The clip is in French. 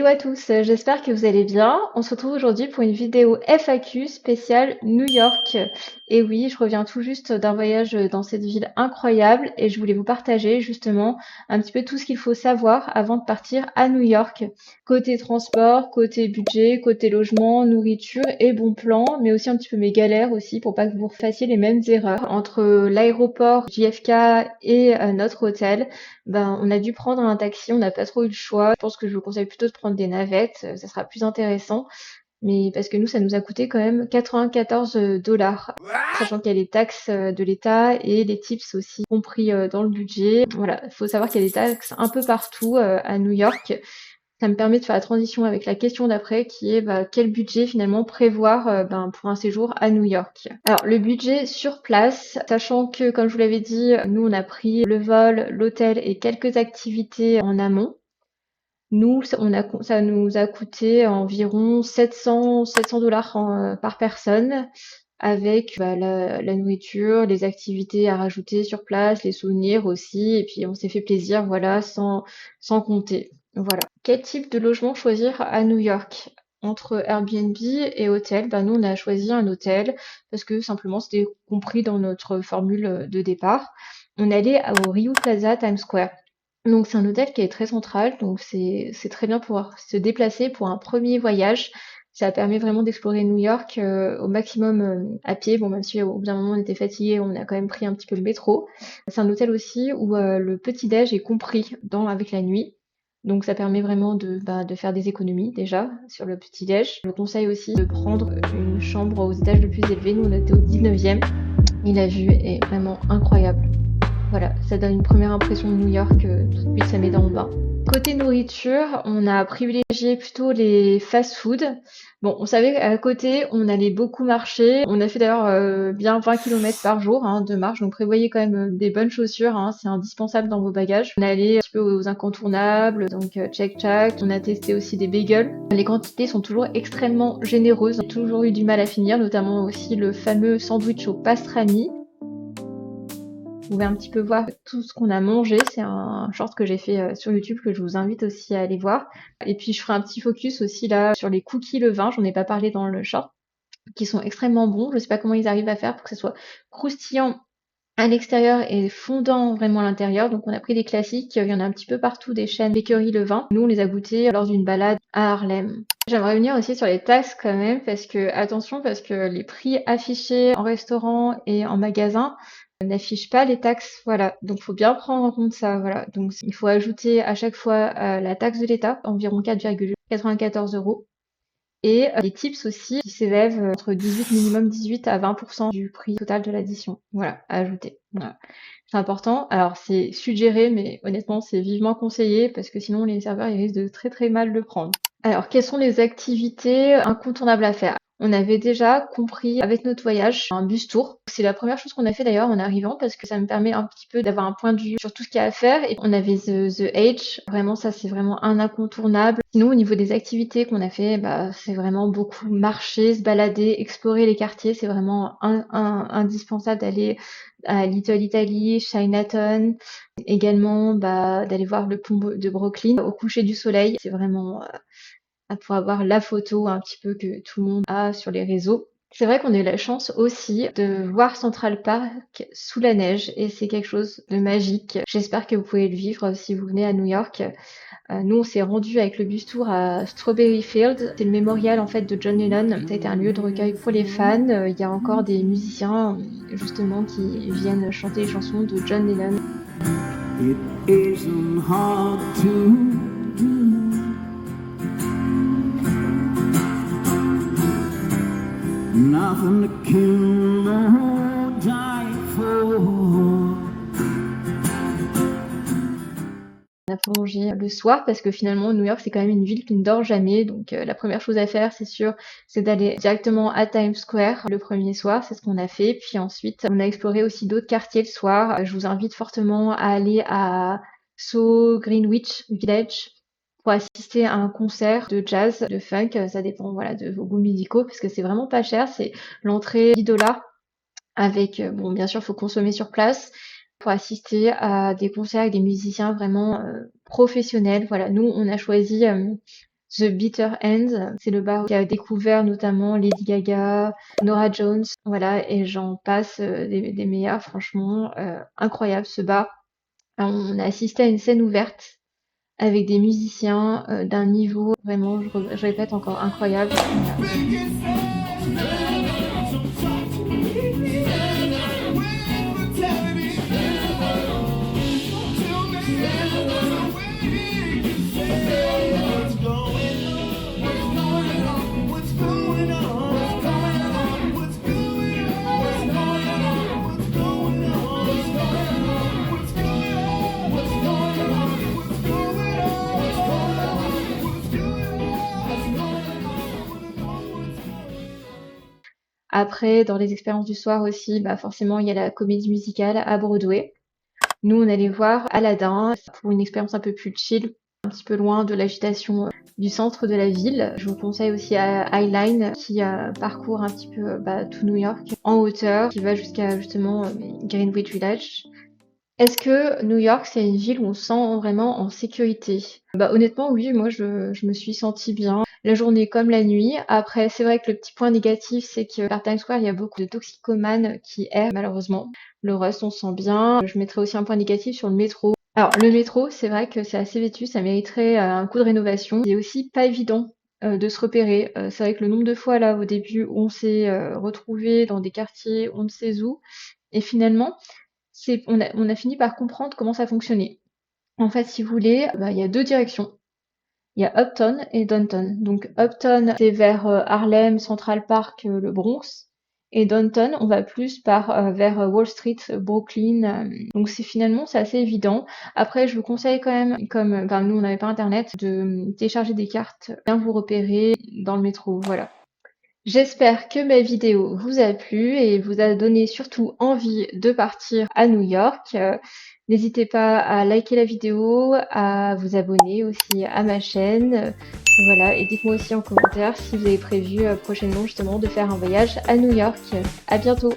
Hello à tous, j'espère que vous allez bien. On se retrouve aujourd'hui pour une vidéo FAQ spéciale New York. Et oui, je reviens tout juste d'un voyage dans cette ville incroyable et je voulais vous partager justement un petit peu tout ce qu'il faut savoir avant de partir à New York. Côté transport, côté budget, côté logement, nourriture et bon plan, mais aussi un petit peu mes galères aussi pour pas que vous fassiez les mêmes erreurs. Entre l'aéroport JFK et notre hôtel, ben, on a dû prendre un taxi, on n'a pas trop eu le choix. Je pense que je vous conseille plutôt de prendre des navettes, ça sera plus intéressant. Mais parce que nous, ça nous a coûté quand même 94 dollars, sachant qu'il y a les taxes de l'État et les tips aussi compris dans le budget. Voilà, il faut savoir qu'il y a des taxes un peu partout à New York. Ça me permet de faire la transition avec la question d'après qui est bah, quel budget finalement prévoir ben, pour un séjour à New York. Alors le budget sur place, sachant que comme je vous l'avais dit, nous on a pris le vol, l'hôtel et quelques activités en amont. Nous, ça nous a coûté environ 700 dollars par personne avec bah, la nourriture, les activités à rajouter sur place, les souvenirs aussi, et puis on s'est fait plaisir, voilà, sans compter. Voilà. Quel type de logement choisir à New York? Entre Airbnb et hôtel, bah nous on a choisi un hôtel parce que simplement c'était compris dans notre formule de départ. On allait au Rio Plaza Times Square. Donc c'est un hôtel qui est très central, donc c'est très bien pour pouvoir se déplacer pour un premier voyage. Ça permet vraiment d'explorer New York au maximum à pied. Bon, même si au bout d'un moment on était fatigué, on a quand même pris un petit peu le métro. C'est un hôtel aussi où le petit-déj est compris avec la nuit. Donc ça permet vraiment de faire des économies déjà sur le petit-déj. Je vous conseille aussi de prendre une chambre aux étages les plus élevés. Nous on était au 19e et la vue est vraiment incroyable. Voilà, ça donne une première impression de New York, tout de suite ça met dans le bain. Côté nourriture, on a privilégié plutôt les fast-food. Bon, on savait qu'à côté, on allait beaucoup marcher. On a fait d'ailleurs bien 20 km par jour de marche, donc prévoyez quand même des bonnes chaussures, c'est indispensable dans vos bagages. On allait un petit peu aux incontournables, donc Check Check. On a testé aussi des bagels. Les quantités sont toujours extrêmement généreuses. J'ai toujours eu du mal à finir, notamment aussi le fameux sandwich au pastrami. Vous pouvez un petit peu voir tout ce qu'on a mangé. C'est un short que j'ai fait sur YouTube que je vous invite aussi à aller voir. Et puis je ferai un petit focus aussi là sur les cookies levain. J'en ai pas parlé dans le short, qui sont extrêmement bons. Je sais pas comment ils arrivent à faire pour que ce soit croustillant à l'extérieur et fondant vraiment à l'intérieur. Donc on a pris des classiques. Il y en a un petit peu partout des chaînes bakery levain. Nous on les a goûtés lors d'une balade à Harlem. J'aimerais revenir aussi sur les taxes quand même parce que attention parce que les prix affichés en restaurant et en magasin n'affiche pas les taxes, voilà. Donc, faut bien prendre en compte ça, voilà. Donc, il faut ajouter à chaque fois la taxe de l'État, environ 4,94 euros. Et les tips aussi, qui s'élèvent entre 18, minimum 18 à 20% du prix total de l'addition. Voilà, à ajouter. Voilà. C'est important. Alors, c'est suggéré, mais honnêtement, c'est vivement conseillé parce que sinon, les serveurs, ils risquent de très très mal le prendre. Alors, quelles sont les activités incontournables à faire? On avait déjà compris avec notre voyage un bus tour. C'est la première chose qu'on a fait d'ailleurs en arrivant parce que ça me permet un petit peu d'avoir un point de vue sur tout ce qu'il y a à faire. Et on avait The Edge. Vraiment, ça, c'est vraiment un incontournable. Sinon, au niveau des activités qu'on a fait, bah, c'est vraiment beaucoup marcher, se balader, explorer les quartiers. C'est vraiment indispensable d'aller à Little Italy, Chinatown. Également, bah, d'aller voir le pont de Brooklyn au coucher du soleil. C'est vraiment pour avoir la photo un petit peu que tout le monde a sur les réseaux. C'est vrai qu'on a eu la chance aussi de voir Central Park sous la neige et c'est quelque chose de magique. J'espère que vous pouvez le vivre si vous venez à New York. Nous, on s'est rendu avec le bus tour à Strawberry Field. C'est le mémorial en fait de John Lennon. Ça a été un lieu de recueil pour les fans. Il y a encore des musiciens justement qui viennent chanter les chansons de John Lennon. It isn't hard to do. Nothing to kill or die for. On a prolongé le soir parce que finalement New York c'est quand même une ville qui ne dort jamais, donc la première chose à faire c'est sûr c'est d'aller directement à Times Square le premier soir, c'est ce qu'on a fait, puis ensuite on a exploré aussi d'autres quartiers le soir. Je vous invite fortement à aller à Greenwich Village pour assister à un concert de jazz, de funk, ça dépend voilà de vos goûts musicaux parce que c'est vraiment pas cher, c'est l'entrée 10 dollars avec bon bien sûr faut consommer sur place pour assister à des concerts avec des musiciens vraiment professionnels. Voilà, nous on a choisi The Bitter End. C'est le bar qui a découvert notamment Lady Gaga, Norah Jones, voilà, et j'en passe des meilleurs, franchement, incroyable ce bar. On a assisté à une scène ouverte avec des musiciens d'un niveau vraiment, je répète encore, incroyable. Voilà. Après, dans les expériences du soir aussi, bah forcément, il y a la comédie musicale à Broadway. Nous, on allait voir Aladdin pour une expérience un peu plus chill, un petit peu loin de l'agitation du centre de la ville. Je vous conseille aussi Highline qui parcourt un petit peu tout New York en hauteur, qui va jusqu'à justement Greenwich Village. Est-ce que New York, c'est une ville où on se sent vraiment en sécurité? Bah honnêtement, oui, moi je me suis sentie bien, la journée comme la nuit. Après, c'est vrai que le petit point négatif, c'est que vers Times Square, il y a beaucoup de toxicomanes qui errent, malheureusement. Le reste, on se sent bien. Je mettrais aussi un point négatif sur le métro. Alors, le métro, c'est vrai que c'est assez vétu, ça mériterait un coup de rénovation. C'est aussi pas évident de se repérer. C'est vrai que le nombre de fois là, au début, où on s'est retrouvés dans des quartiers, on ne sait où, et finalement, on a fini par comprendre comment ça fonctionnait. En fait, si vous voulez, il y a deux directions. Il y a Uptown et Downtown. Donc Uptown, c'est vers Harlem, Central Park, le Bronx. Et Downtown, on va plus vers Wall Street, Brooklyn. Donc c'est assez évident. Après, je vous conseille quand même, comme nous on n'avait pas internet, de télécharger des cartes, bien vous repérer dans le métro. Voilà. J'espère que ma vidéo vous a plu et vous a donné surtout envie de partir à New York. N'hésitez pas à liker la vidéo, à vous abonner aussi à ma chaîne. Voilà, et dites-moi aussi en commentaire si vous avez prévu prochainement justement de faire un voyage à New York. À bientôt!